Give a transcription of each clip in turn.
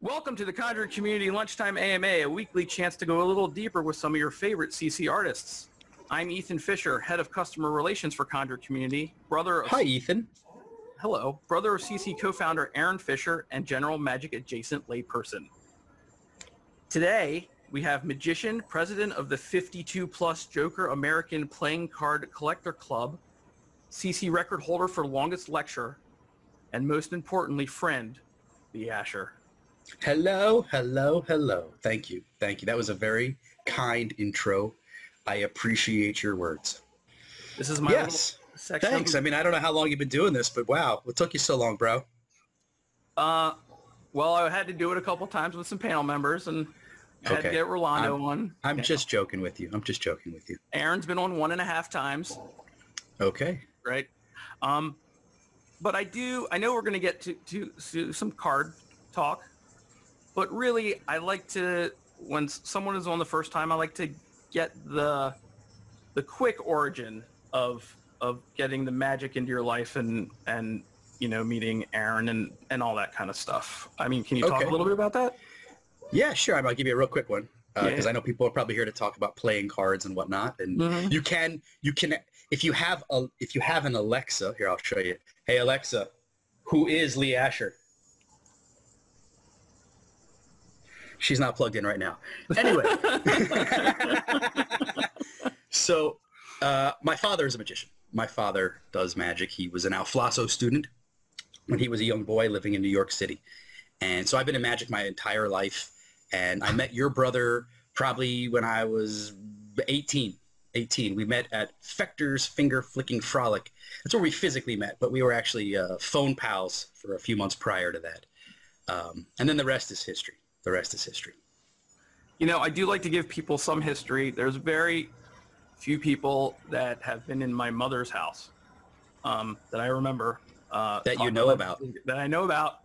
Welcome to the Conjuror Community Lunchtime AMA, a weekly chance to go a little deeper with some of your favorite CC artists. I'm Ethan Fisher, Head of Customer Relations for Conjuror Community, brother of... Hi, Ethan. Hello. Brother of CC co-founder Aaron Fisher and general magic adjacent layperson. Today, we have magician, president of the 52-plus Joker American Playing Card Collector Club, CC record holder for longest lecture, and most importantly, friend, the Asher. Hello, hello, hello. Thank you. Thank you. That was a very kind intro. I appreciate your words. This is my little section. Thanks. I mean, I don't know how long you've been doing this, but wow, what took you so long, bro? Well, I had to do it a couple times with some panel members, and I had to get Rolando on. I'm just joking with you. I'm just joking with you. Aaron's been on 1.5 times. Okay. Right. But I know we're going to get to some card talk. But really, I like to, when someone is on the first time, I like to get the quick origin of getting the magic into your life and you know, meeting Aaron and all that kind of stuff. I mean, can you talk a little bit about that? Yeah, sure. I'll give you a real quick one because I know people are probably here to talk about playing cards and whatnot. And you can if you have an Alexa, here, I'll show you. Hey, Alexa, who is Lee Asher? She's not plugged in right now. Anyway. So my father is a magician. My father does magic. He was an Alflaso student when he was a young boy living in New York City. And so I've been in magic my entire life. And I met your brother probably when I was 18. We met at Fechter's Finger Flicking Frolic. That's where we physically met, but we were actually phone pals for a few months prior to that. And then the rest is history. The rest is history. You know, I do like to give people some history. There's very few people that have been in my mother's house that I remember. That you know about. That I know about.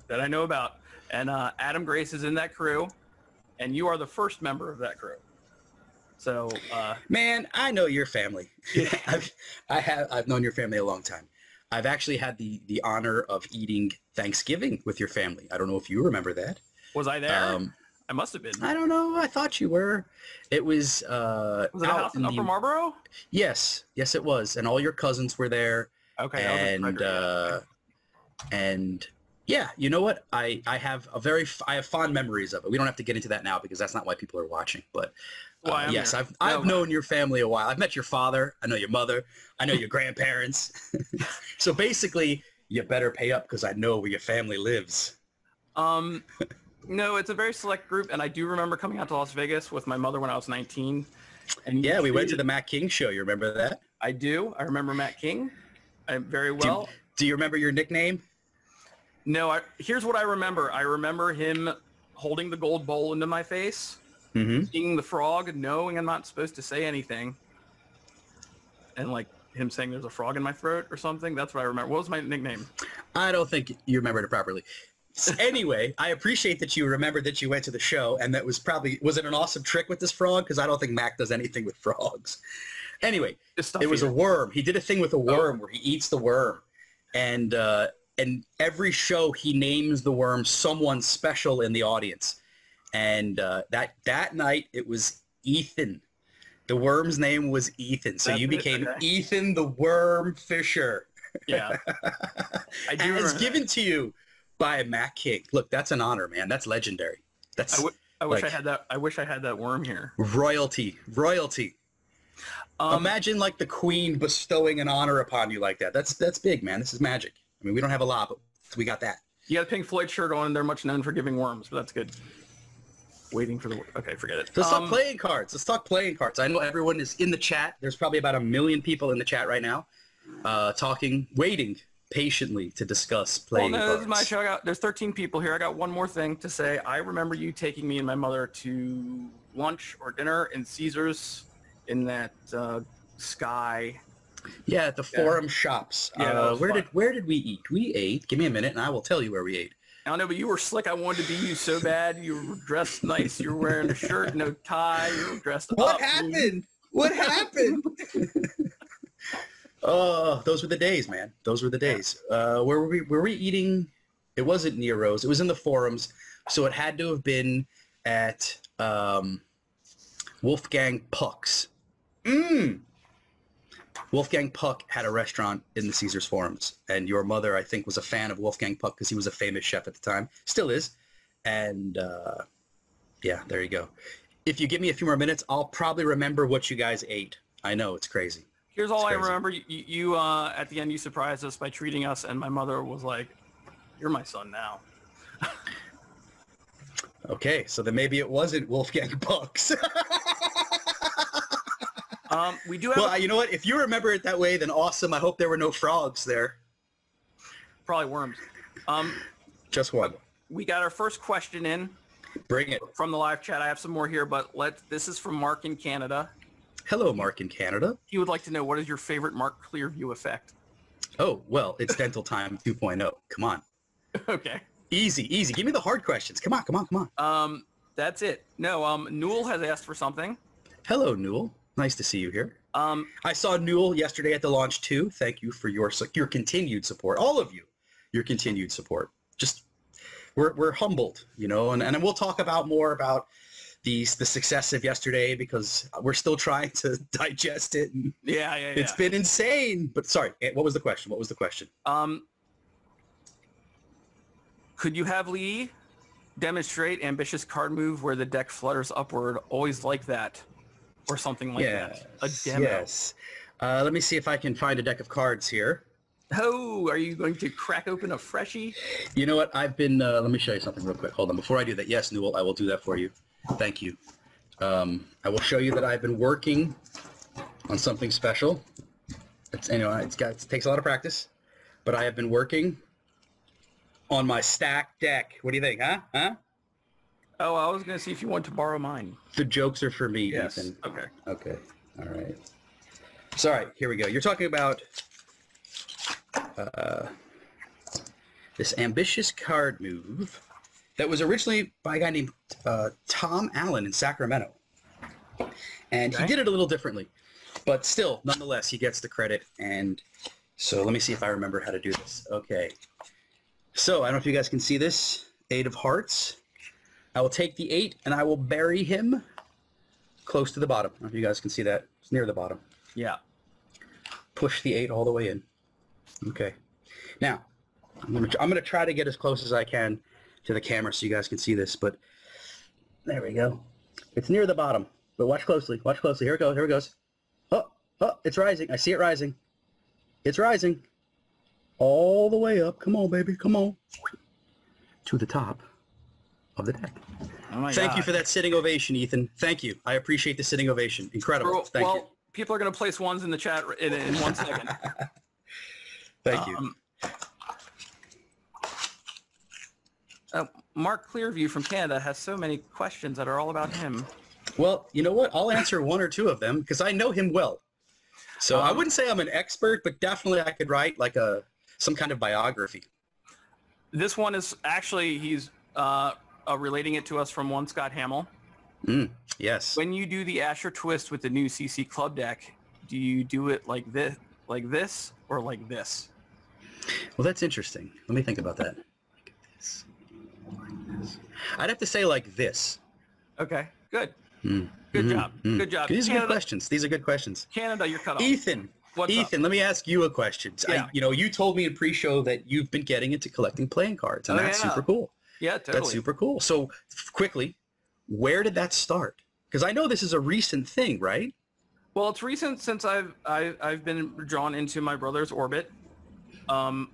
That I know about. And Adam Grace is in that crew, and you are the first member of that crew. So, man, I know your family. I've known your family a long time. I've actually had the honor of eating Thanksgiving with your family. I don't know if you remember that. Was I there? I must have been. I don't know. I thought you were. It was. Was it a house in Upper Marlboro? Yes, yes, it was, and all your cousins were there. Okay. And yeah, you know what? I have fond memories of it. We don't have to get into that now because that's not why people are watching. But yes, I've known your family a while. I've met your father. I know your mother. I know your grandparents. So basically, you better pay up because I know where your family lives. No, it's a very select group, and I do remember coming out to Las Vegas with my mother when I was 19. And yeah, we went to the Matt King show. You remember that? I do. I remember Matt King very well. Do you remember your nickname? No, here's what I remember. I remember him holding the gold bowl into my face, seeing the frog, knowing I'm not supposed to say anything, and like him saying there's a frog in my throat or something. That's what I remember. What was my nickname? I don't think you remembered it properly. Anyway, I appreciate that you remembered that you went to the show, and that was it an awesome trick with this frog? Because I don't think Mac does anything with frogs. Anyway, it was a worm. He did a thing with a worm where he eats the worm, and every show he names the worm someone special in the audience. And that night it was Ethan. The worm's name was Ethan, so you became Ethan the Worm Fisher. Yeah, I do. And it's given to you by Matt King. Look, that's an honor, man. That's legendary. That's. I wish I had that. I wish I had that worm here. Royalty. Imagine like the Queen bestowing an honor upon you like that. That's big, man. This is magic. I mean, we don't have a lot, but we got that. You got a Pink Floyd shirt on, and they're much known for giving worms, but that's good. Waiting for the... Okay, forget it. Let's talk playing cards. I know everyone is in the chat. There's probably about 1 million people in the chat right now waiting patiently to discuss playing cards. This is my show. There's 13 people here. I got one more thing to say. I remember you taking me and my mother to lunch or dinner in Caesars in that Sky... Yeah, at the Forum Shops. Yeah, where did we eat? We ate. Give me a minute, and I will tell you where we ate. I don't know, but you were slick. I wanted to be you so bad. You were dressed nice. You were wearing a shirt, no tie. You were dressed up. What happened? What happened? Oh, those were the days, man. Those were the days. Where were we eating? It wasn't Nero's. It was in the Forums. So it had to have been at Wolfgang Puck's. Wolfgang Puck had a restaurant in the Caesars Forums, and your mother, I think, was a fan of Wolfgang Puck because he was a famous chef at the time. Still is. And yeah, there you go. If you give me a few more minutes, I'll probably remember what you guys ate. I know, it's crazy. Here's all I remember. You at the end, you surprised us by treating us, and my mother was like, "You're my son now." Okay, so then maybe it wasn't Wolfgang Puck's. We do have. Well, you know what? If you remember it that way, then awesome. I hope there were no frogs there. Probably worms. Just one. We got our first question in. Bring it. From the live chat. I have some more here, but this is from Mark in Canada. Hello, Mark in Canada. He would like to know, what is your favorite Mark Clearview effect? Oh, well, it's Dental Time 2.0. Come on. Okay. Easy. Give me the hard questions. Come on. That's it. No, Newell has asked for something. Hello, Newell. Nice to see you here. I saw Newell yesterday at the launch too. Thank you for your continued support. All of you, your continued support. Just we're humbled, you know, and we'll talk about more about the success of yesterday because we're still trying to digest it. And yeah. It's been insane. But sorry, what was the question? Could you have Lee demonstrate ambitious card move where the deck flutters upward, always like that, or something like that? A demo. Yes. Let me see if I can find a deck of cards here. Oh, are you going to crack open a freshie? You know what? I've been, let me show you something real quick. Hold on. Before I do that, yes, Newell, I will do that for you. Thank you. I will show you that I've been working on something special. It takes a lot of practice, but I have been working on my stacked deck. What do you think, huh? Oh, I was going to see if you want to borrow mine. The jokes are for me, yes. Ethan. Okay. All right. Sorry, here we go. You're talking about this ambitious card move that was originally by a guy named Tom Allen in Sacramento. And he did it a little differently. But still, nonetheless, he gets the credit. And so let me see if I remember how to do this. Okay. So I don't know if you guys can see this. 8 of hearts. I will take the 8 and I will bury him close to the bottom. I don't know if you guys can see that. It's near the bottom. Yeah. Push the 8 all the way in. Okay. Now, I'm gonna try to get as close as I can to the camera so you guys can see this, but there we go. It's near the bottom, but watch closely. Watch closely. Here it goes. Here it goes. Oh, it's rising. I see it rising. It's rising. All the way up. Come on, baby. Come on. To the top of the deck. Oh Thank you for that sitting ovation, Ethan. Thank you. I appreciate the sitting ovation. Incredible. Thank you. People are going to place ones in the chat in 1 second. Thank you. Mark Clearview from Canada has so many questions that are all about him. Well, you know what? I'll answer 1 or 2 of them because I know him well. So I wouldn't say I'm an expert, but definitely I could write like some kind of biography. This one is actually, he's relating it to us from one Scott Hamill. Yes. When you do the Asher twist with the new CC Club Deck, do you do it like this, or like this? Well, that's interesting. Let me think about that. Like this. I'd have to say like this. Okay, good. Good job. Good job. These are good questions. These are good questions. Canada, you're cut off. Ethan, let me ask you a question. Yeah. You told me in pre-show that you've been getting into collecting playing cards, and that's super cool. Yeah, totally. That's super cool. So quickly, where did that start? Because I know this is a recent thing, right? Well, it's recent since I've been drawn into my brother's orbit. Well,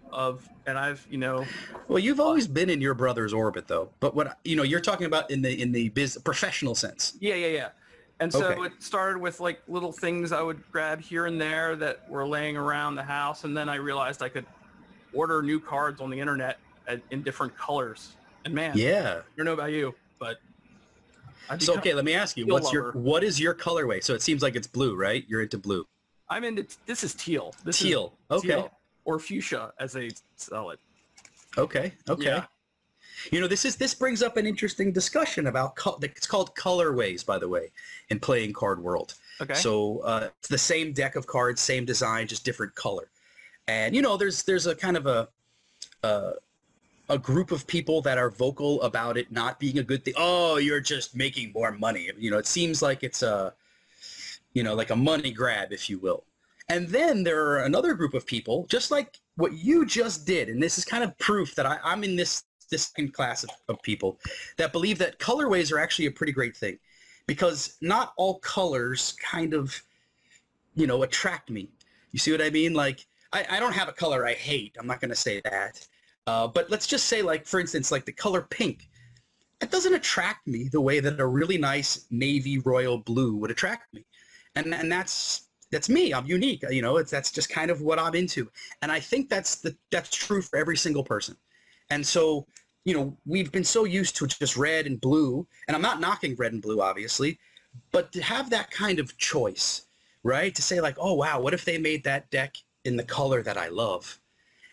you've always been in your brother's orbit, though. But what you're talking about in the professional sense. Yeah. And so it started with like little things I would grab here and there that were laying around the house, and then I realized I could order new cards on the internet in different colors. And man, I don't know about you, but so okay, let me ask you, what is your colorway? So it seems like it's blue, right? You're into blue. I'm into this is teal. Teal. Okay. Teal, or fuchsia as they sell it. Okay. Yeah. This brings up an interesting discussion about it's called colorways, by the way, in playing card world. Okay. So it's the same deck of cards, same design, just different color. And there's a kind of a group of people that are vocal about it not being a good thing. Oh, you're just making more money. You know, it seems like it's a, you know, like a money grab, if you will. And then there are another group of people, just like what you just did, and this is kind of proof that I'm in this second class of people that believe that colorways are actually a pretty great thing, because not all colors kind of, you know, attract me. You see what I mean? Like, I don't have a color I hate. I'm not going to say that. But let's just say, like, for instance, like the color pink. It doesn't attract me the way that a really nice navy royal blue would attract me. And that's me. I'm unique. You know, that's just kind of what I'm into. And I think that's true for every single person. And so, you know, we've been so used to just red and blue, and I'm not knocking red and blue, obviously, but to have that kind of choice, right? To say like, oh, wow, what if they made that deck in the color that I love?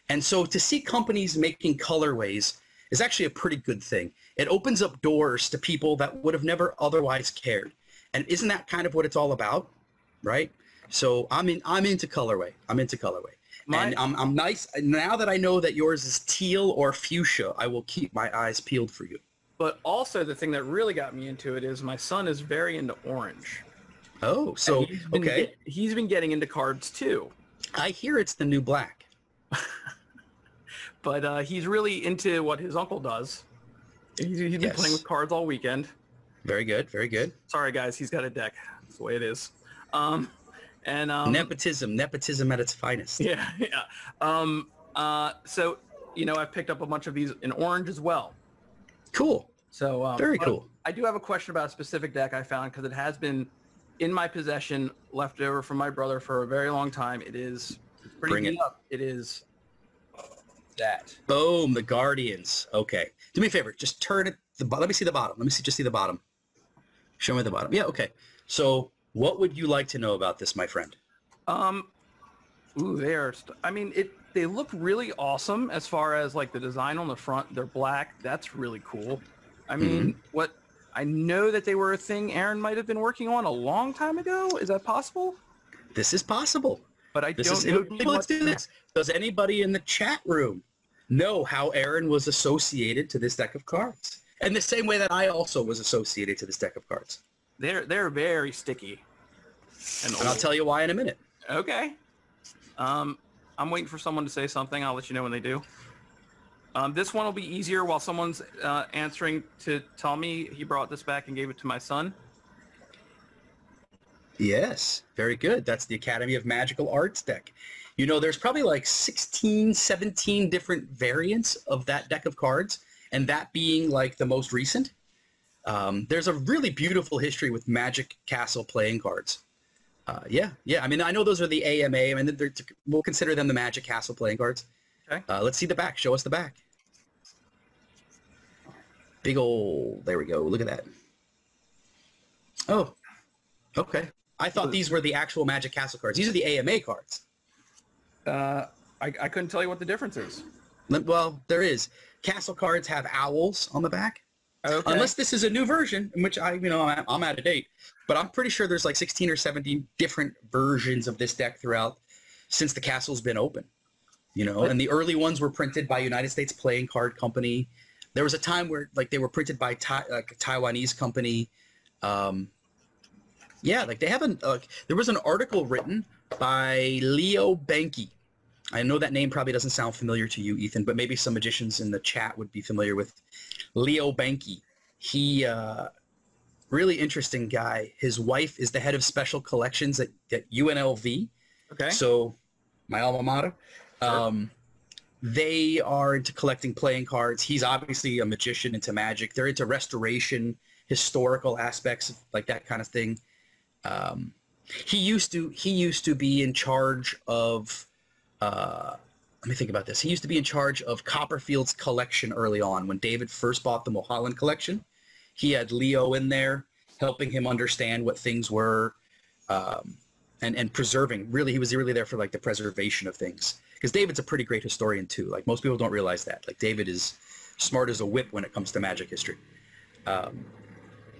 And so to see companies making colorways is actually a pretty good thing. It opens up doors to people that would have never otherwise cared. And isn't that kind of what it's all about, right? So I'm into colorway. I'm into colorway. And I'm nice. Now that I know that yours is teal or fuchsia, I will keep my eyes peeled for you. But also the thing that really got me into it is my son is very into orange. Oh, so, okay. He's been getting into cards too. I hear it's the new black. But he's really into what his uncle does. He's been playing with cards all weekend. Very good, very good. Sorry, guys. He's got a deck. That's the way it is. Nepotism at its finest. Yeah, yeah. So, you know, I've picked up a bunch of these in orange as well. Cool. So very cool. I do have a question about a specific deck I found, because it has been in my possession, left over from my brother for a very long time. It's pretty beat up. It is that. Boom, the Guardians. Okay. Do me a favor. Just turn it. Let me see the bottom. Let me just see the bottom. Show me the bottom. Yeah, okay. So what would you like to know about this, my friend? They look really awesome as far as like the design on the front. They're black. That's really cool. I mean, I know that they were a thing Aaron might have been working on a long time ago. Is that possible? This is possible. But I don't know. Let's do this. Does anybody in the chat room know how Aaron was associated to this deck of cards? And the same way that I also was associated to this deck of cards. They're very sticky. And I'll tell you why in a minute. Okay. I'm waiting for someone to say something. I'll let you know when they do. This one will be easier while someone's answering to tell me he brought this back and gave it to my son. Yes, very good. That's the Academy of Magical Arts deck. You know, there's probably like 16, 17 different variants of that deck of cards, and that being like the most recent. There's a really beautiful history with Magic Castle playing cards. Yeah. I mean, I know those are the AMA. I mean, we'll consider them the Magic Castle playing cards. Okay. Let's see the back. Show us the back. Big old, there we go. Look at that. Oh, okay. I thought these were the actual Magic Castle cards. These are the AMA cards. I couldn't tell you what the difference is. Well, there is. Castle cards have owls on the back. Okay. Unless this is a new version, in which I'm out of date. But I'm pretty sure there's like 16 or 17 different versions of this deck throughout since the castle's been open. You know, and the early ones were printed by United States Playing Card Company. There was a time where like they were printed by a Taiwanese company. Yeah, like they haven't. There was an article written by Leo Benke. I know that name probably doesn't sound familiar to you, Ethan, but maybe some magicians in the chat would be familiar with Leo Benke. He, really interesting guy. His wife is the head of special collections at UNLV. Okay. So, my alma mater. Sure. They are into collecting playing cards. He's obviously a magician into magic. They're into restoration, historical aspects, like that kind of thing. He used to be in charge of. Let me think about this. He used to be in charge of Copperfield's collection early on when David first bought the Mulholland collection. He had Leo in there helping him understand what things were and preserving. Really, he was really there for like the preservation of things. Because David's a pretty great historian too. Like most people don't realize that. Like David is smart as a whip when it comes to magic history.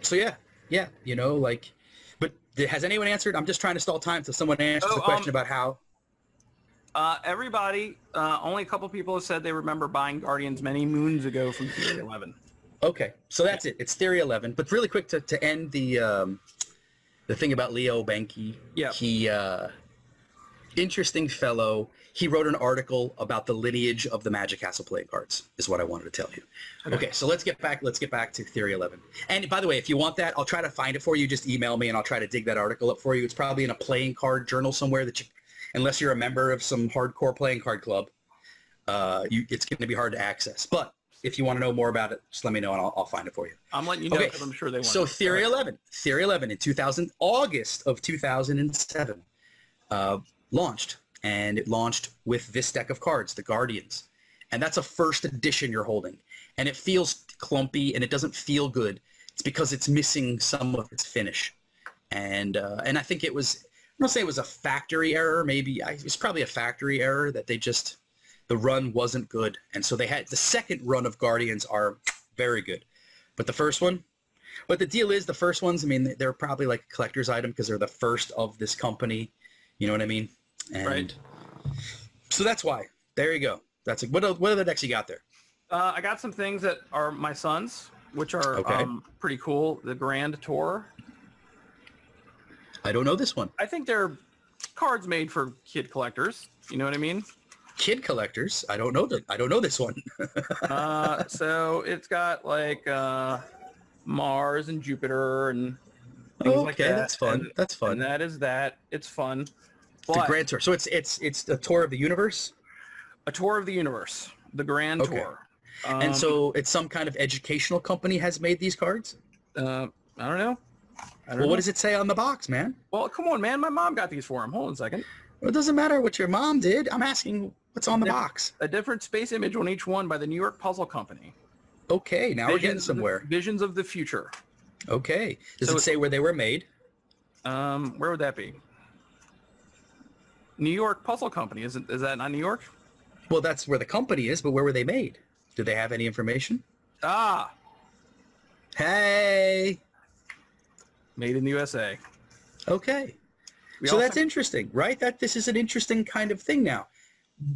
So yeah, you know, like. But has anyone answered? I'm just trying to stall time till someone answers the question about how. Everybody, only a couple people have said they remember buying Guardians many moons ago from Theory 11. Okay, so that's it. It's Theory 11. But really quick to end the thing about Leo Benke. Yeah. He interesting fellow. He wrote an article about the lineage of the Magic Castle playing cards, is what I wanted to tell you. Okay, so let's get back to Theory 11. And by the way, if you want that, I'll try to find it for you. Just email me and I'll try to dig that article up for you. It's probably in a playing card journal somewhere that you, unless you're a member of some hardcore playing card club, it's going to be hard to access. But if you want to know more about it, just let me know and I'll find it for you. I'm letting you know because I'm sure they want So Theory 11 in August of 2007 launched. And it launched with this deck of cards, the Guardians. And that's a first edition you're holding. And it feels clumpy and it doesn't feel good. It's because it's missing some of its finish. And I think it was, I'm not saying it was a factory error. It was probably a factory error that the run wasn't good. And so they had, the second run of Guardians are very good. But the first one, but the deal is the first ones, I mean, they're probably like a collector's item because they're the first of this company. You know what I mean? And right. So that's why. There you go. That's what other decks you got there? I got some things that are my son's, which are pretty cool. The Grand Tour. I don't know this one. I think they're cards made for kid collectors. You know what I mean? Kid collectors? I don't know this one. So it's got like Mars and Jupiter and things like that. That's fun. That's fun. And that is that. It's fun. The Grand Tour. So it's a tour of the universe? A tour of the universe. The Grand Tour. And so it's some kind of educational company has made these cards? I don't know. What does it say on the box, man? Well, come on, man. My mom got these for him. Hold on a second. Well, it doesn't matter what your mom did. I'm asking what's on the box. A different space image on each one by the New York Puzzle Company. Okay, now we're getting somewhere. Visions of the Future. Okay. Does it say where they were made? Where would that be? New York Puzzle Company. Is that not New York? Well, that's where the company is, but where were they made? Do they have any information? Ah. Hey. Made in the USA. Okay. So that's interesting, right? This is an interesting kind of thing now.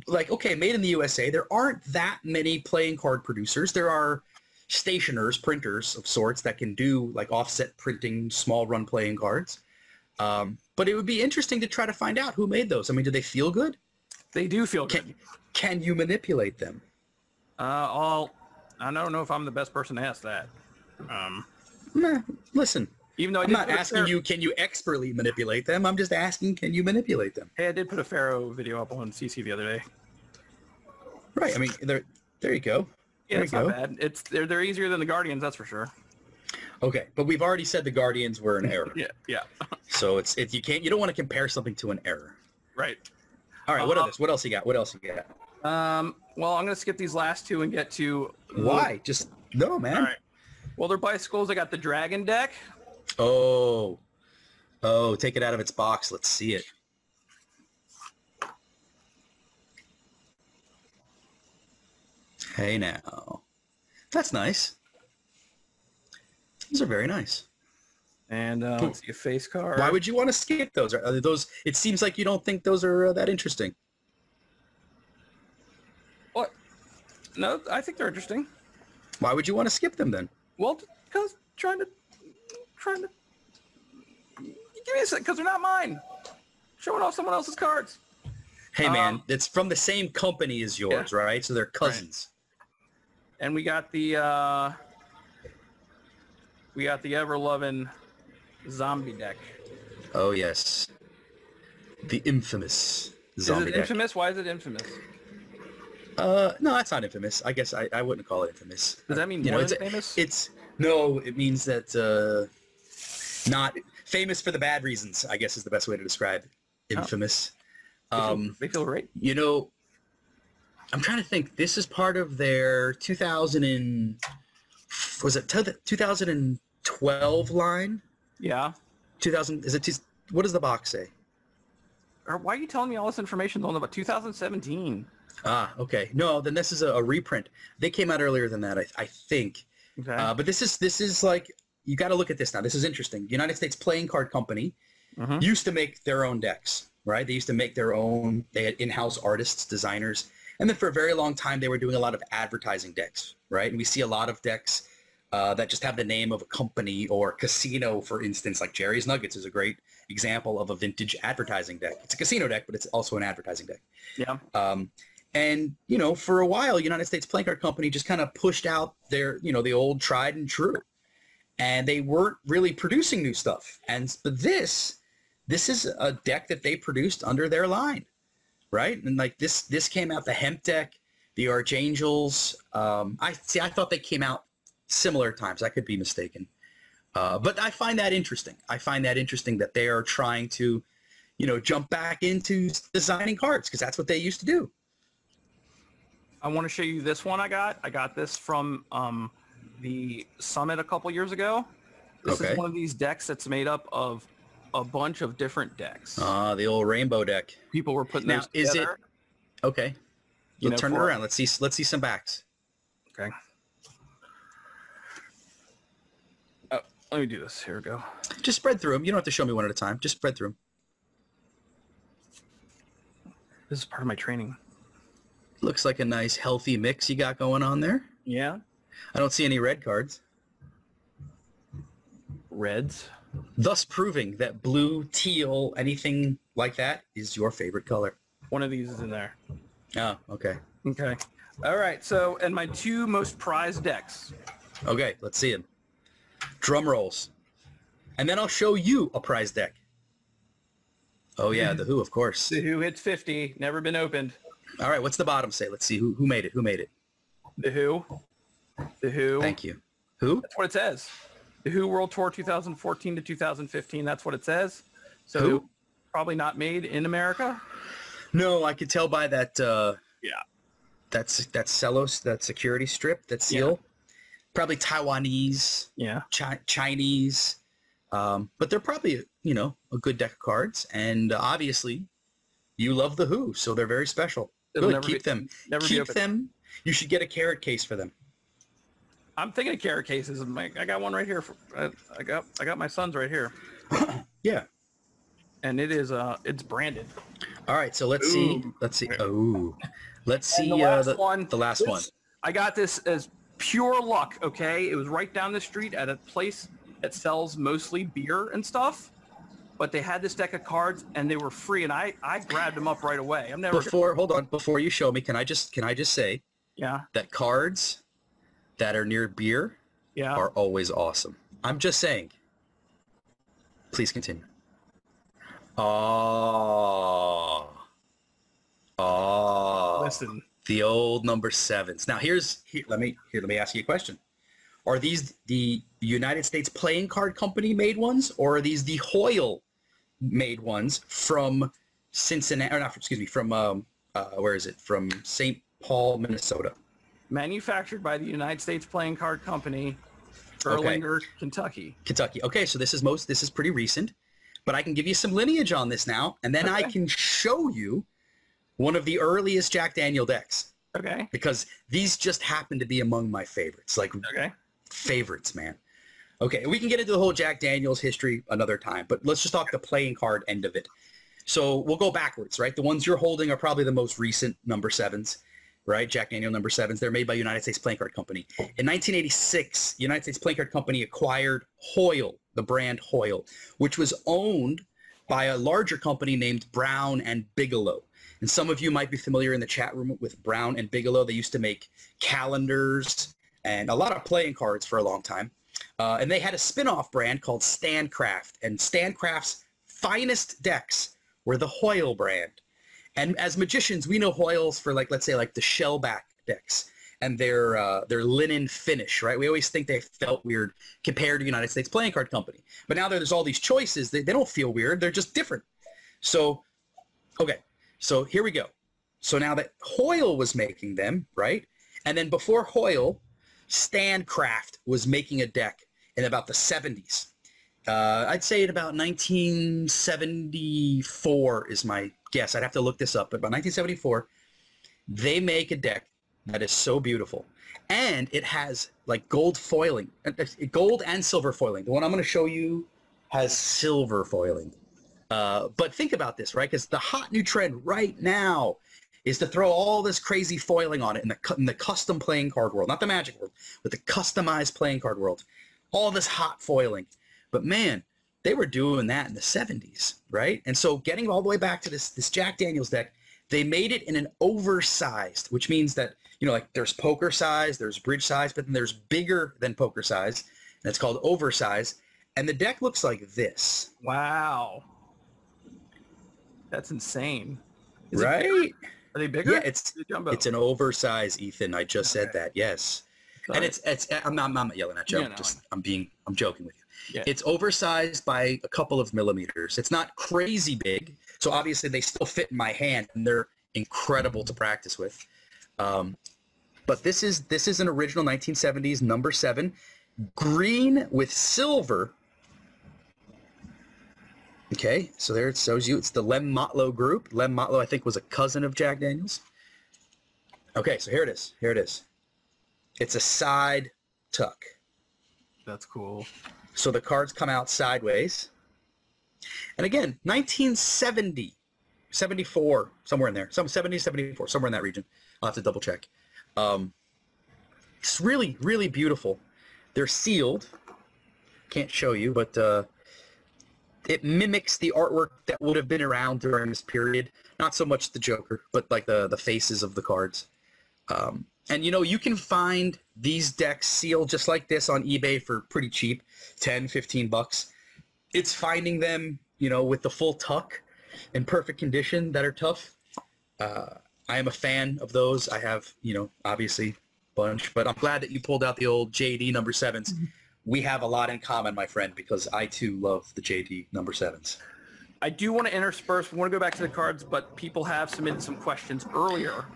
Like, okay, made in the USA, there aren't that many playing card producers. There are stationers, printers of sorts that can do like offset printing, small run playing cards. But it would be interesting to try to find out who made those. I mean, do they feel good? They do feel good. Can you manipulate them? I don't know if I'm the best person to ask that. Listen. Even though I'm not asking you, can you expertly manipulate them? I'm just asking, can you manipulate them? Hey, I did put a Pharaoh video up on CC the other day. Right. I mean, there you go. Yeah, it's not bad. They're easier than the Guardians, that's for sure. Okay, but we've already said the Guardians were an error. yeah. So you don't want to compare something to an error. Right. All right. What else you got? Well, I'm gonna skip these last two and get to. Why? Just no, man. All right. Well, they're bicycles. I got the Dragon deck. Oh, take it out of its box. Let's see it. Hey now. That's nice. Those are very nice. And let's see a face card. Why would you want to skip those? Are those? It seems like you don't think those are that interesting. What? No, I think they're interesting. Why would you want to skip them then? Well, because trying to give me a sec, because they're not mine. Showing off someone else's cards. Hey man, it's from the same company as yours, right? So they're cousins. Right. And we got the ever-loving zombie deck. Oh yes, the infamous zombie deck. Is it infamous? Why is it infamous? No, that's not infamous. I guess I wouldn't call it infamous. Does that mean more than famous? It means that not famous for the bad reasons, I guess is the best way to describe infamous. They feel great. You know, I'm trying to think. This is part of their 2012 line? Yeah. 2000, what does the box say? Or why are you telling me all this information on about 2017? Ah, okay. No, then this is a reprint. They came out earlier than that, I think. Okay. But this is like, you got to look at this now. This is interesting. United States Playing Card Company used to make their own decks, right? They used to make their own. They had in-house artists, designers. And then for a very long time, they were doing a lot of advertising decks, right? And we see a lot of decks that just have the name of a company or casino, for instance, like Jerry's Nuggets is a great example of a vintage advertising deck. It's a casino deck, but it's also an advertising deck. Yeah. And, you know, for a while, United States Playing Card Company just kind of pushed out their, you know, the old tried and true. And they weren't really producing new stuff. But this is a deck that they produced under their line, right? And like this came out, the Hemp deck, the Archangels. I thought they came out similar times. I could be mistaken. But I find that interesting. I find that interesting that they are trying to, you know, jump back into designing cards because that's what they used to do. I want to show you this one I got. I got this from the Summit a couple years ago. This is one of these decks that's made up of a bunch of different decks. The old rainbow deck. People were putting those together. Is it okay? Let's turn it around. Let's see some backs. Okay. Let me do this. Here we go. Just spread through them. You don't have to show me one at a time. Just spread through them. This is part of my training. Looks like a nice healthy mix you got going on there. Yeah. I don't see any red cards. Reds. Thus proving that blue, teal, anything like that is your favorite color. One of these is in there. Oh, okay. Okay. All right. So, and my two most prized decks. Okay, let's see them. Drum rolls. And then I'll show you a prize deck. Oh, yeah, the Who, of course. The Who hits 50. Never been opened. All right, what's the bottom say? Let's see who made it. Who made it? The Who. The Who. Thank you. Who? That's what it says. The Who World Tour 2014 to 2015. That's what it says. So Who? Probably not made in America. No, I could tell by that. Yeah. That's Celos, that security strip, that seal. Yeah. Probably Taiwanese. Yeah. Chinese. But they're probably, you know, a good deck of cards. And obviously, you love the Who, so they're very special. Good. Keep them. Keep them. You should get a carrot case for them. I'm thinking of carrot cases. I got one right here. I got my son's right here. Yeah. And it is it's branded. All right, so let's see. Let's see. Oh, let's see the last one. I got this as pure luck. Okay, it was right down the street at a place that sells mostly beer and stuff. But they had this deck of cards and they were free, and I grabbed them up right away. I'm never hold on, before you show me, can I just say that cards that are near beer are always awesome. I'm just saying. Please continue. Listen. The old number sevens. Now let me ask you a question. Are these the United States Playing Card Company made ones, or are these the Hoyle made ones from Cincinnati, or not, from where is it? From St. Paul, Minnesota. Manufactured by the United States Playing Card Company, Erlanger, Kentucky. Kentucky. Okay, so this is pretty recent, but I can give you some lineage on this now, and then I can show you one of the earliest Jack Daniel decks. Okay. Because these just happen to be among my favorites. Like favorites, man. Okay, we can get into the whole Jack Daniels history another time, but let's just talk the playing card end of it. So we'll go backwards, right? The ones you're holding are probably the most recent number sevens, right? Jack Daniel number sevens. They're made by United States Playing Card Company. In 1986, United States Playing Card Company acquired Hoyle, the brand Hoyle, which was owned by a larger company named Brown and Bigelow. And some of you might be familiar in the chat room with Brown and Bigelow. They used to make calendars and a lot of playing cards for a long time. And they had a spin-off brand called Standcraft. And Standcraft's finest decks were the Hoyle brand. And as magicians, we know Hoyles for, like, let's say, like the shellback decks and their linen finish, right? We always think they felt weird compared to United States Playing Card Company. But now there's all these choices. They don't feel weird. They're just different. So, okay. So here we go. So now that Hoyle was making them, right? And then before Hoyle, Standcraft was making a deck in about the 70s. I'd say in about 1974 is my guess. I'd have to look this up. But about 1974, they make a deck that is so beautiful. And it has like gold foiling, gold and silver foiling. The one I'm going to show you has silver foiling. But think about this, right? Because the hot new trend right now is to throw all this crazy foiling on it in the custom playing card world, not the Magic world, but the customized playing card world. All this hot foiling. But man, they were doing that in the 70s, right? And so getting all the way back to this Jack Daniels deck, they made it in an oversized, which means that, you know, like there's poker size, there's bridge size, but then there's bigger than poker size, and it's called oversize. And the deck looks like this. Wow. That's insane. Right? Are they bigger? Yeah, it's an oversize, Ethan. I just said that. Yes. Sorry. And I'm not yelling at you. Yeah, I'm joking with you. Yeah. It's oversized by a couple of millimeters. It's not crazy big. So obviously they still fit in my hand and they're incredible to practice with. But this is an original 1970s number 7, green with silver. Okay, so there it shows you. It's the Lem Motlow group. Lem Motlow, I think, was a cousin of Jack Daniels. Okay, so here it is. Here it is. It's a side tuck. That's cool. So the cards come out sideways. And again, 1970, 74, somewhere in there. 70, 74, somewhere in that region. I'll have to double check. It's really, really beautiful. They're sealed. Can't show you, but it mimics the artwork that would have been around during this period. Not so much the Joker, but like the faces of the cards. And you know, you can find these decks sealed just like this on eBay for pretty cheap, 10, 15 bucks. It's finding them, you know, with the full tuck in perfect condition that are tough. I am a fan of those. I have, you know, obviously a bunch, but I'm glad that you pulled out the old JD number 7s. We have a lot in common, my friend, because I too love the JD number 7s. I do want to intersperse. We want to go back to the cards, but people have submitted some questions earlier.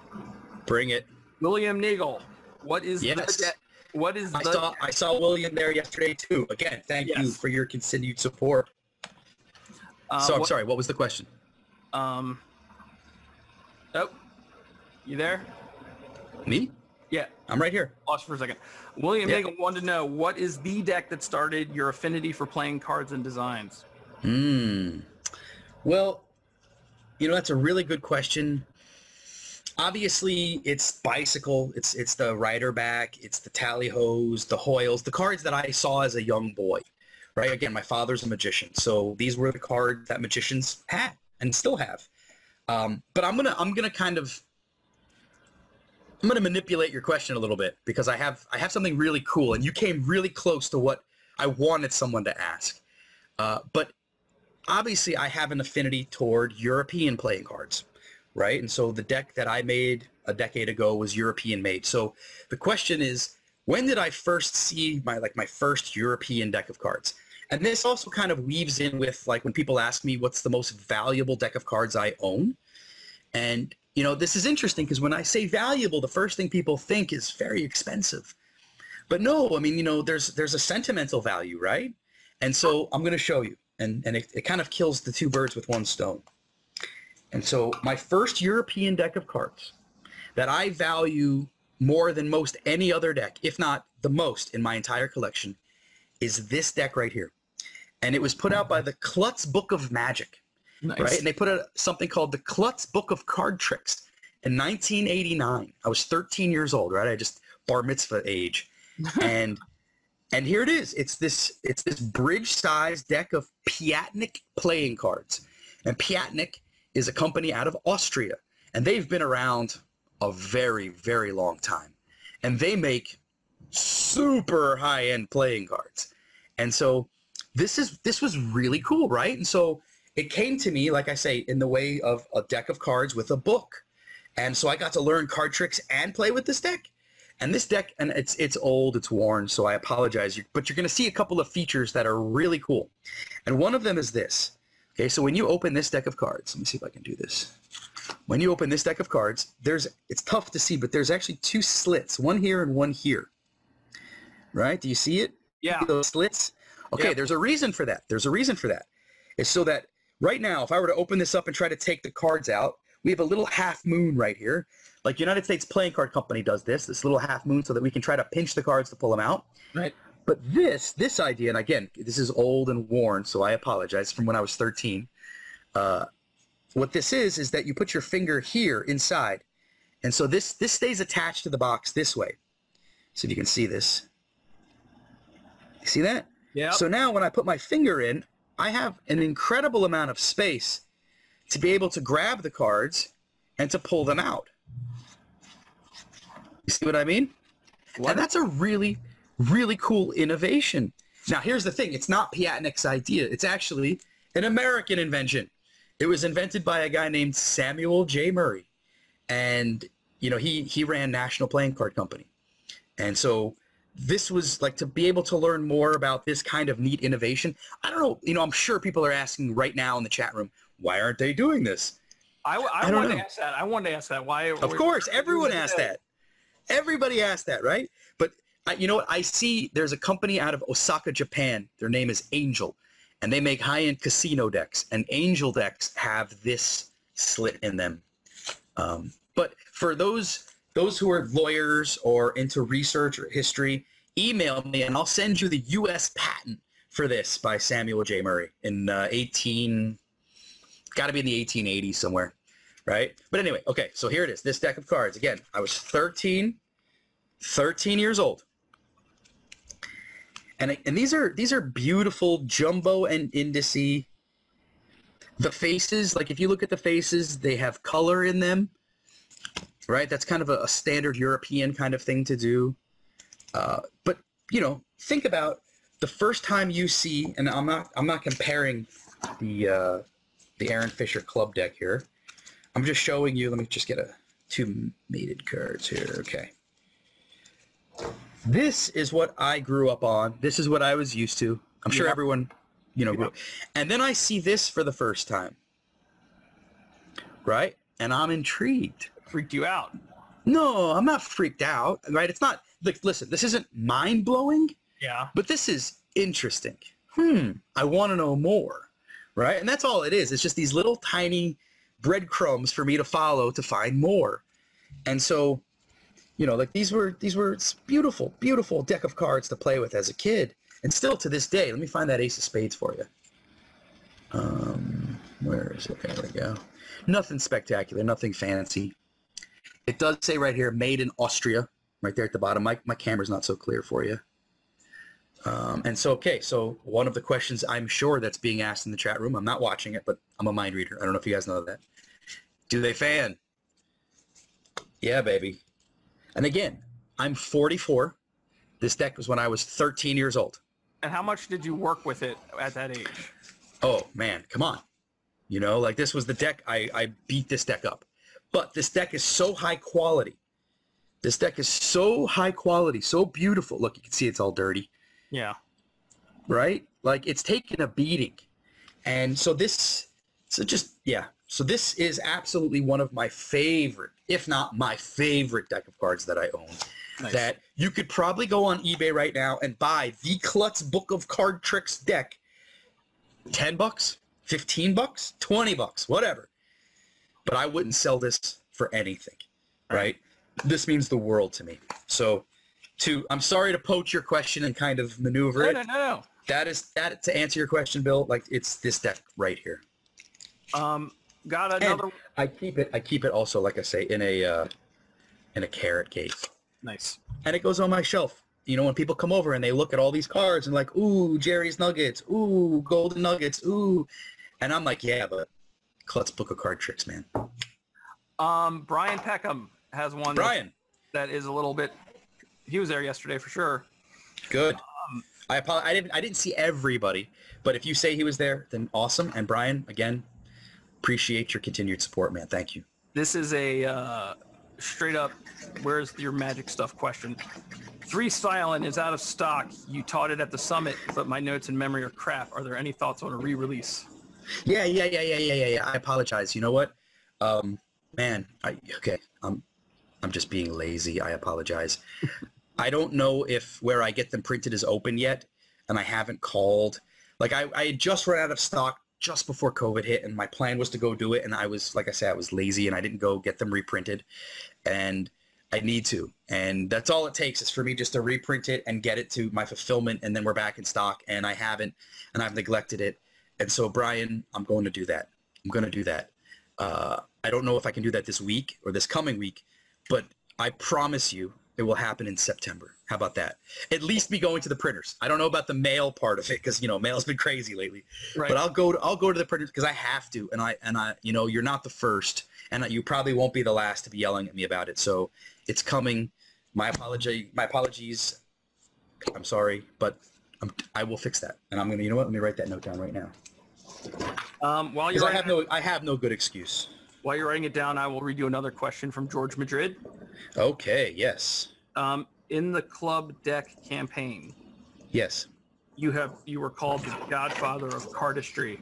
Bring it. William Nagel, what is I saw William there yesterday too. Again, thank you for your continued support. So I'm sorry, what was the question? Oh, you there? Me? Yeah. I'm right here. Lost for a second. William Nagel wanted to know, what is the deck that started your affinity for playing cards and designs? Well, you know, that's a really good question. Obviously, it's Bicycle, it's the Rider Back, it's the Tally Hos, the Hoyles, the cards that I saw as a young boy, right? Again, my father's a magician, so these were the cards that magicians had and still have. But I'm gonna manipulate your question a little bit because I have something really cool, and you came really close to what I wanted someone to ask. But obviously, I have an affinity toward European playing cards. Right? And so the deck that I made a decade ago was European made. So the question is, when did I first see my first European deck of cards? And this also kind of weaves in with like when people ask me what's the most valuable deck of cards I own. And you know, this is interesting because when I say valuable, the first thing people think is very expensive. But no, I mean, you know, there's a sentimental value, right? And so I'm going to show you. And it kind of kills the two birds with one stone. And so my first European deck of cards that I value more than most any other deck, if not the most in my entire collection, is this deck right here. And it was put out by the Klutz Book of Magic. Nice. Right? And they put out something called the Klutz Book of Card Tricks in 1989. I was 13 years old, right? I just bar mitzvah age. And here it is. It's this bridge-sized deck of Piatnik playing cards. And Piatnik is a company out of Austria, and they've been around a very, very long time. And they make super high-end playing cards. And so this was really cool, right? And so it came to me, like I say, in the way of a deck of cards with a book. And so I got to learn card tricks and play with this deck. And this deck, and it's old, it's worn, so I apologize. But you're going to see a couple of features that are really cool. And one of them is this. Okay, so when you open this deck of cards, let me see if I can do this. When you open this deck of cards, it's tough to see, but there's actually two slits, one here and one here. Right? Do you see it? Yeah. See those slits? Okay, There's a reason for that. There's a reason for that. It's so that right now, if I were to open this up and try to take the cards out, we have a little half moon right here. Like United States Playing Card Company does this little half moon so that we can try to pinch the cards to pull them out. Right. But this idea, and again, this is old and worn, so I apologize, from when I was 13. What this is that you put your finger here inside. And so this stays attached to the box this way. So if you can see this. You see that? Yeah. So now when I put my finger in, I have an incredible amount of space to be able to grab the cards and to pull them out. You see what I mean? What? And that's a really, really cool innovation. Now, here's the thing. It's not Piatnik's idea. It's actually an American invention. It was invented by a guy named Samuel J. Murray. And, you know, he ran National Playing Card Company. And so this was like to be able to learn more about this kind of neat innovation. I don't know. You know, I'm sure people are asking right now in the chat room, why aren't they doing this? I wanted to ask that. I wanted to ask that. Why? Of course. Everyone asked that. Everybody asked that, right? But you know what? I see there's a company out of Osaka, Japan. Their name is Angel. And they make high-end casino decks. And Angel decks have this slit in them. But for those who are lawyers or into research or history, email me and I'll send you the U.S. patent for this by Samuel J. Murray in got to be in the 1880s somewhere, right? But anyway, okay, so here it is, this deck of cards. Again, I was 13 years old. And these are beautiful jumbo and indice. The faces, like if you look at the faces, they have color in them. Right, that's kind of a standard European kind of thing to do. But you know, think about the first time you see, and I'm not comparing the Aaron Fisher Club Deck here. I'm just showing you. Let me just get two mated cards here. Okay. This is what I grew up on. This is what I was used to. I'm sure everyone, you know, grew up. And then I see this for the first time. Right, and I'm intrigued. Freaked you out? No, I'm not freaked out, right? It's not, like, listen, this isn't mind-blowing, but this is interesting. I want to know more, right? And that's all it is. It's just these little tiny breadcrumbs for me to follow to find more. And so, you know, like these were beautiful, beautiful deck of cards to play with as a kid. And still to this day, let me find that Ace of Spades for you. Where is it? There we go. Nothing spectacular, nothing fancy. It does say right here, made in Austria, right there at the bottom. My camera's not so clear for you. And so, okay, so one of the questions I'm sure that's being asked in the chat room, I'm not watching it, but I'm a mind reader. I don't know if you guys know that. Do they fan? Yeah, baby. And again, I'm 44. This deck was when I was 13 years old. And how much did you work with it at that age? Oh, man, come on. You know, like this was the deck, I beat this deck up. But this deck is so high quality. This deck is so high quality, so beautiful. Look, you can see it's all dirty. Yeah. Right? Like it's taken a beating. And so this is absolutely one of my favorite, if not my favorite deck of cards that I own. Nice. That you could probably go on eBay right now and buy the Klutz Book of Card Tricks deck. $10, $15, $20, whatever. But I wouldn't sell this for anything, right? This means the world to me. So, I'm sorry to poach your question and kind of maneuver it. No. That to answer your question, Bill. Like it's this deck right here. Got another. And I keep it also, like I say, in a carrot case. Nice. And it goes on my shelf. You know, when people come over and they look at all these cards and like, ooh, Jerry's Nuggets, ooh, Golden Nuggets, ooh, and I'm like, yeah, but Klutz Book of Card Tricks, man. Brian Peckham has one. Brian, that is a little bit. He was there yesterday for sure. Good. I apologize. I didn't see everybody, but if you say he was there, then awesome. And Brian, again, appreciate your continued support, man. Thank you. This is a straight up, where's your magic stuff question. 3 Stylen is out of stock. You taught it at the summit, but my notes and memory are crap. Are there any thoughts on a re-release? Yeah. I apologize. You know what? Man, I'm just being lazy. I apologize. I don't know if where I get them printed is open yet, and I haven't called. Like I had just run out of stock just before COVID hit, and my plan was to go do it, and I was, like I said, I was lazy, and I didn't go get them reprinted, and I need to. And that's all it takes is for me just to reprint it and get it to my fulfillment, and then we're back in stock, and I haven't, and I've neglected it. And so, Brian, I'm going to do that. I'm going to do that. I don't know if I can do that this week or this coming week, but I promise you it will happen in September. How about that? At least be going to the printers. I don't know about the mail part of it because, you know, mail's been crazy lately. Right. But I'll go to the printers because I have to. And I, you know, you're not the first, and you probably won't be the last to be yelling at me about it. So it's coming. My apologies. I'm sorry, but I will fix that. And I'm going to, you know what? Let me write that note down right now. While you're I have no good excuse. While you're writing it down, I will read you another question from George Madrid. Okay, yes. In the club deck campaign, yes, you were called the Godfather of Cardistry.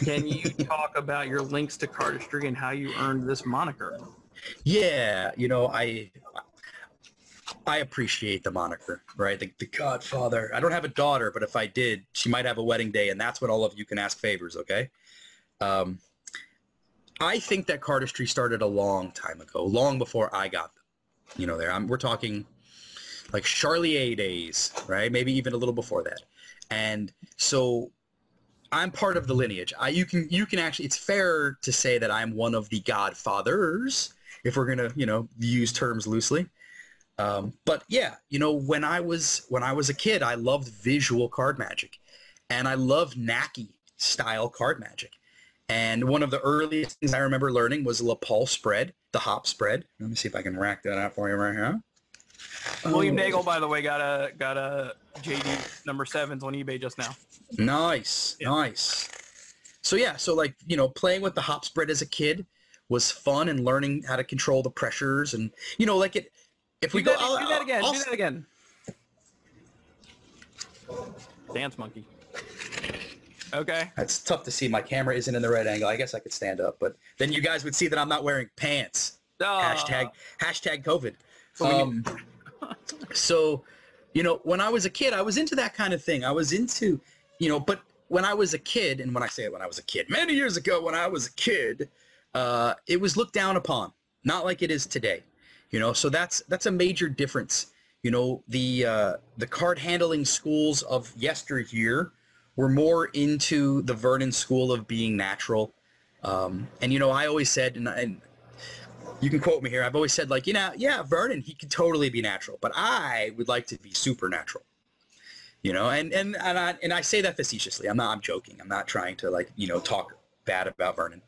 Can you talk about your links to cardistry and how you earned this moniker? Yeah, you know, I appreciate the moniker, right? The Godfather. I don't have a daughter, but if I did, she might have a wedding day, and that's when all of you can ask favors, okay? I think that cardistry started a long time ago, long before I got, you know, there. We're talking like Charlier days, right? Maybe even a little before that. And so I'm part of the lineage. You can actually, it's fair to say that I'm one of the godfathers, if we're gonna, you know, use terms loosely. But yeah, you know, when I was a kid, I loved visual card magic, and I loved knacky style card magic. And one of the earliest things I remember learning was lapel spread, the hop spread. Let me see if I can rack that out for you right here. William Nagel, by the way, got a JD number 7s on eBay just now. Nice, yeah. Nice. So yeah, so like, you know, playing with the hop spread as a kid was fun, and learning how to control the pressures, and, you know, like if we go, do that again. Dance monkey. Okay. That's tough to see. My camera isn't in the right angle. I guess I could stand up, but then you guys would see that I'm not wearing pants. Hashtag COVID. So, you know, when I was a kid, I was into that kind of thing. I was into, you know, but when I was a kid, and when I say it, when I was a kid, many years ago when I was a kid, it was looked down upon, not like it is today. You know, so that's a major difference. You know, the card handling schools of yesteryear were more into the Vernon school of being natural. And, you know, I always said, and you can quote me here, I've always said, like, you know, yeah, Vernon, he could totally be natural, but I would like to be supernatural. You know, and I say that facetiously. I'm joking. I'm not trying to, like, you know, talk bad about Vernon.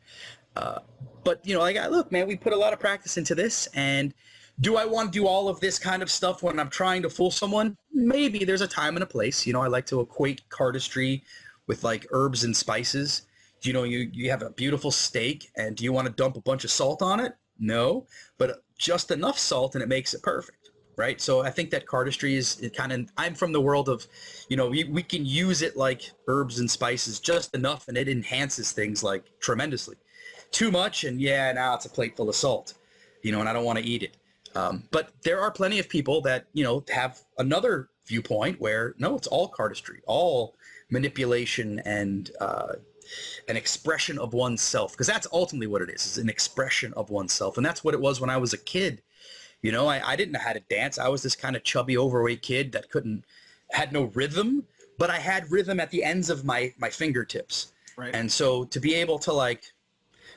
But, you know, like, look, man, we put a lot of practice into this, and do I want to do all of this kind of stuff when I'm trying to fool someone? Maybe. There's a time and a place. You know, I like to equate cardistry with, like, herbs and spices. You know, you have a beautiful steak, and do you want to dump a bunch of salt on it? No, but just enough salt and it makes it perfect, right? So I think that cardistry is kind of, I'm from the world of, you know, we can use it like herbs and spices just enough, and it enhances things, like, tremendously. Too much, and yeah, now it's a plate full of salt, you know, and I don't want to eat it. But there are plenty of people that, you know, have another viewpoint where, no, it's all cardistry, all manipulation, and an expression of oneself, because that's ultimately what it is an expression of oneself. And that's what it was when I was a kid. You know, I didn't know how to dance. I was this kind of chubby, overweight kid that had no rhythm, but I had rhythm at the ends of my fingertips. Right. And so to be able to, like,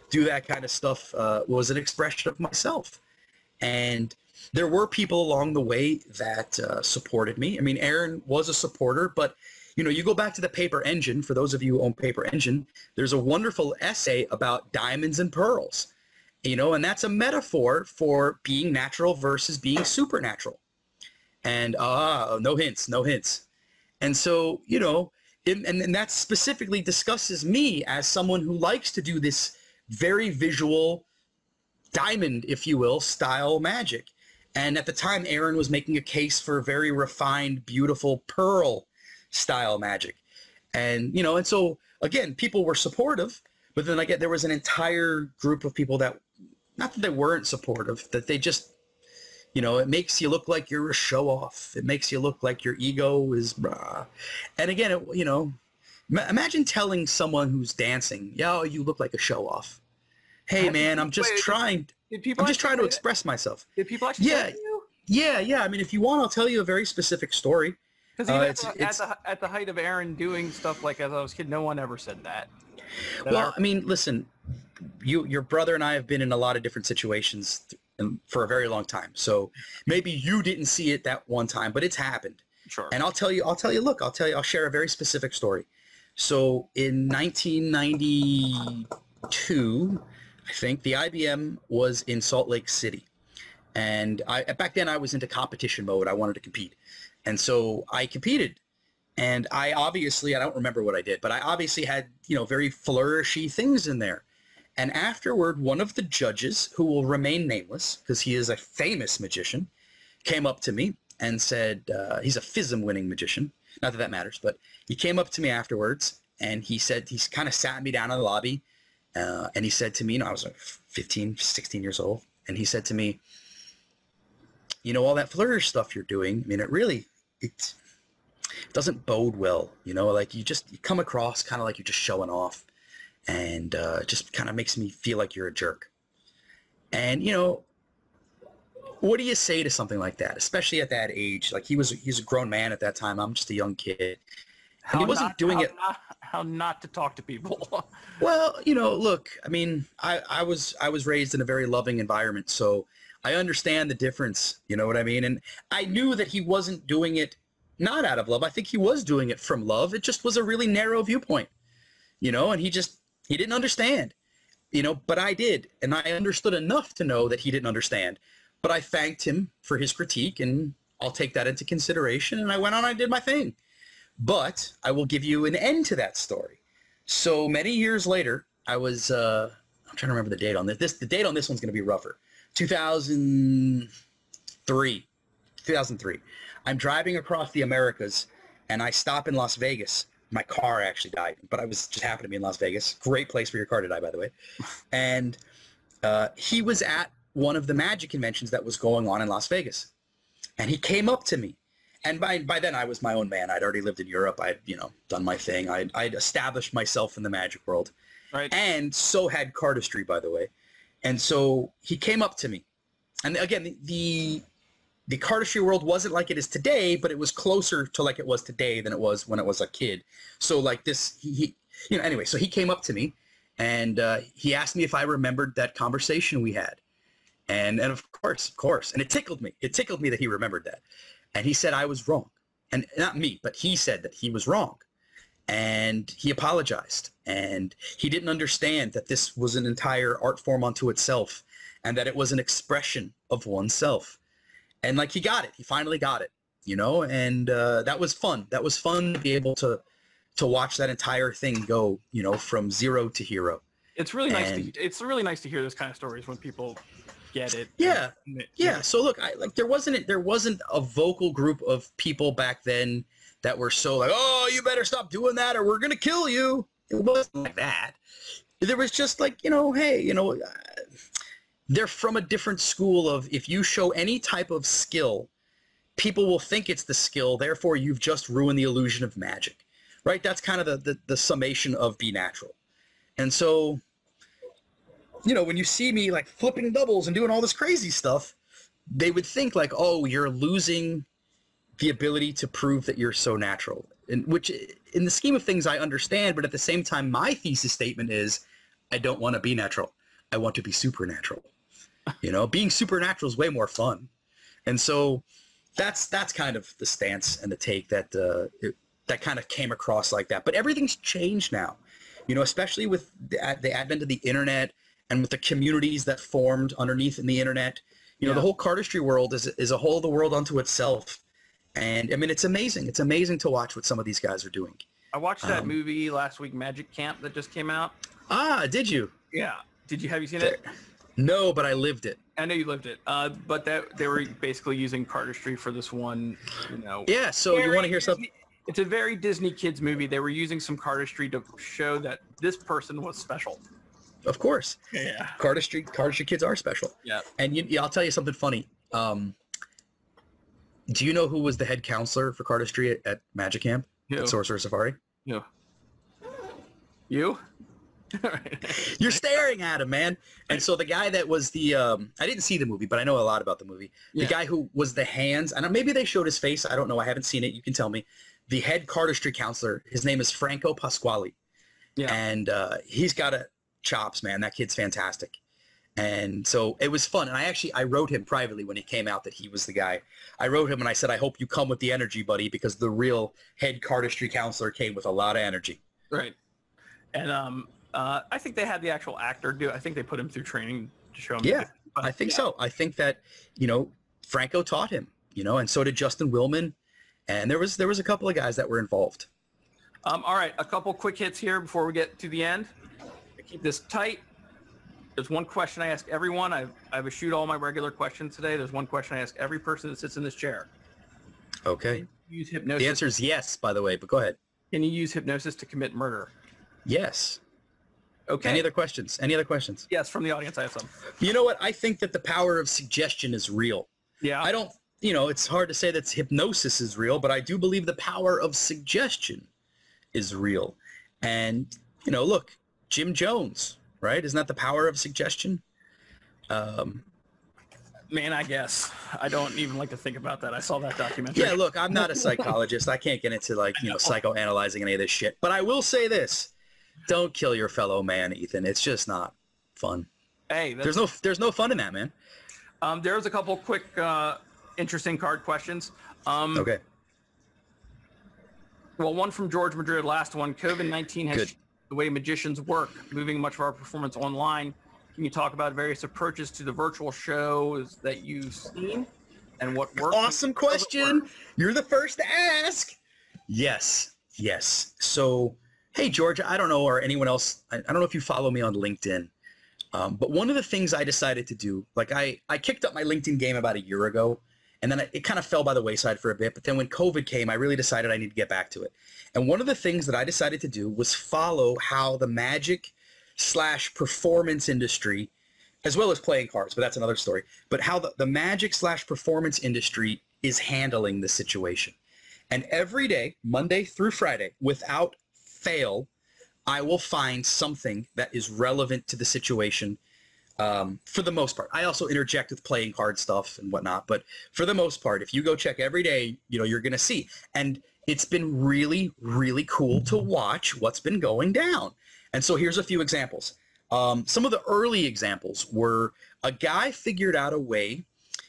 do that kind of stuff was an expression of myself. And there were people along the way that supported me. I mean, Aaron was a supporter, but, you know, you go back to the Paper Engine. For those of you who own Paper Engine, there's a wonderful essay about diamonds and pearls, you know, and that's a metaphor for being natural versus being supernatural. And no hints. And so, you know, and that specifically discusses me as someone who likes to do this very visual diamond, if you will, style magic. And at the time, Aaron was making a case for very refined, beautiful pearl style magic. And, you know, and so, again, people were supportive, but then again, there was an entire group of people that, not that they weren't supportive, that they just, you know, it makes you look like you're a show-off. It makes you look like your ego is, and again, you know, imagine telling someone who's dancing, yo, you look like a show-off. Hey, man, I'm just trying to express myself. Did people actually say you? Yeah. I mean, if you want, I'll tell you a very specific story. Because at the height of Aaron doing stuff like as I was a kid, no one ever said that. Well, I mean, listen, your brother and I have been in a lot of different situations for a very long time. So maybe you didn't see it that one time, but it's happened. Sure. And I'll share a very specific story. So in 1992, I think, the IBM was in Salt Lake City. And back then I was into competition mode. I wanted to compete. And so I competed. And I don't remember what I did, but I obviously had, very flourishy things in there. And afterward, one of the judges, who will remain nameless because he is a famous magician, came up to me and said, he's a FISM-winning magician. Not that that matters, but he came up to me afterwards and he said, he's kind of sat me down in the lobby and he said to me, I was like 15, 16 years old. And he said to me, all that flourish stuff you're doing, I mean, it doesn't bode well, like you come across kind of like you're just showing off. And it just kind of makes me feel like you're a jerk. And, what do you say to something like that, especially at that age? Like he's a grown man at that time. I'm just a young kid. And he wasn't doing it. How not to talk to people. Well, look, I mean, I was raised in a very loving environment, so I understand the difference. You know what I mean? And I knew that he wasn't doing it not out of love. I think he was doing it from love. It just was a really narrow viewpoint, and he didn't understand, but I did. And I understood enough to know that he didn't understand. But I thanked him for his critique, and I'll take that into consideration. And I went on, I did my thing. But I will give you an end to that story. So many years later, I was, I'm trying to remember the date on this. The date on this one's going to be rougher. 2003. I'm driving across the Americas, and I stop in Las Vegas. My car actually died, but I was just happened to be in Las Vegas. Great place for your car to die, by the way. And he was at one of the magic conventions that was going on in Las Vegas. And he came up to me. And by then I was my own man. I'd already lived in Europe. I'd, done my thing. I'd established myself in the magic world. Right. And so had cardistry, by the way. And so he came up to me. And again, the cardistry world wasn't like it is today, but it was closer to like it was today than it was when it was a kid. So like this, anyway, so he came up to me and he asked me if I remembered that conversation we had. And of course. And it tickled me. It tickled me that he remembered that. And he said I was wrong. And not me, but he said that he was wrong. And he apologized. And he didn't understand that this was an entire art form unto itself and that it was an expression of oneself. And like he got it. He finally got it, and that was fun. That was fun to be able to watch that entire thing go, from zero to hero. It's really nice. It's really nice to hear those kind of stories when people get it. Yeah. Yeah. So look, there wasn't a vocal group of people back then that were so like, oh, you better stop doing that or we're going to kill you. It wasn't like that. There was just like, hey, they're from a different school of if you show any type of skill, people will think it's the skill. Therefore, you've just ruined the illusion of magic, right? That's kind of the summation of be natural. And so, when you see me like flipping doubles and doing all this crazy stuff, they would think like, oh, you're losing the ability to prove that you're so natural. And which in the scheme of things, I understand. But at the same time, my thesis statement is I don't want to be natural. I want to be supernatural. Being supernatural is way more fun. And so that's kind of the stance and the take that that kind of came across like that. But everything's changed now, especially with the advent of the internet and with the communities that formed underneath in the internet. The whole cardistry world is a whole other world unto itself. And I mean, it's amazing. It's amazing to watch what some of these guys are doing. I watched that movie last week, Magic Camp, that just came out. Ah, did you? Yeah. Have you seen it? No, but I lived it. I know you lived it. But they were basically using cardistry for this one, Yeah, so you want to hear something? It's a very Disney kids movie. They were using some cardistry to show that this person was special. Of course. Yeah. Cardistry kids are special. Yeah. And I'll tell you something funny. Do you know who was the head counselor for cardistry at Magic Camp? At Sorcerer Safari? Yeah. You? You're staring at him, man. And so the guy that was the I didn't see the movie, but I know a lot about the movie. The guy who was the hands, and maybe they showed his face. I don't know. I haven't seen it. You can tell me. The head cardistry counselor, his name is Franco Pasquale. Yeah. And he's got chops, man. That kid's fantastic. And so it was fun. And I wrote him privately when he came out that he was the guy. I wrote him and I said, I hope you come with the energy, buddy, because the real head cardistry counselor came with a lot of energy. Right. And I think they had the actual actor do it. I think they put him through training to show him. Yeah, I think so. I think that, Franco taught him, and so did Justin Willman. And there was a couple of guys that were involved. All right, a couple quick hits here before we get to the end. I keep this tight. There's one question I ask everyone. I have eschewed all my regular questions today. There's one question I ask every person that sits in this chair. Okay. Can you use hypnosis? The answer is yes, by the way, but go ahead. Can you use hypnosis to commit murder? Yes. Okay. Any other questions? Yes, from the audience I have some. You know what? I think that the power of suggestion is real. Yeah. I don't, it's hard to say that hypnosis is real, but I do believe the power of suggestion is real. And, look, Jim Jones, right? Isn't that the power of suggestion? Man, I guess. I don't even like to think about that. I saw that documentary. Yeah, look, I'm not a psychologist. I can't get into psychoanalyzing any of this shit. But I will say this. Don't kill your fellow man, Ethan. It's just not fun. Hey, there's no fun in that, man. There's a couple quick interesting card questions. Okay. Well, one from George Madrid, last one. COVID-19 has changed the way magicians work, moving much of our performance online. Can you talk about various approaches to the virtual shows that you've seen and what works? Awesome question. You're the first to ask. Yes. So, hey, George, I don't know, or anyone else, I don't know if you follow me on LinkedIn, but one of the things I decided to do, like I kicked up my LinkedIn game about a year ago, and then it kind of fell by the wayside for a bit. But then when COVID came, I really decided I need to get back to it. And one of the things that I decided to do was follow how the magic/performance industry, as well as playing cards, but that's another story, but how the magic/performance industry is handling the situation. And every day, Monday through Friday, without fail, I will find something that is relevant to the situation. For the most part. I also interject with playing card stuff and whatnot, but for the most part, if you go check every day, you're going to see. And it's been really, really cool to watch what's been going down. And so here's a few examples. Some of the early examples were a guy figured out a way.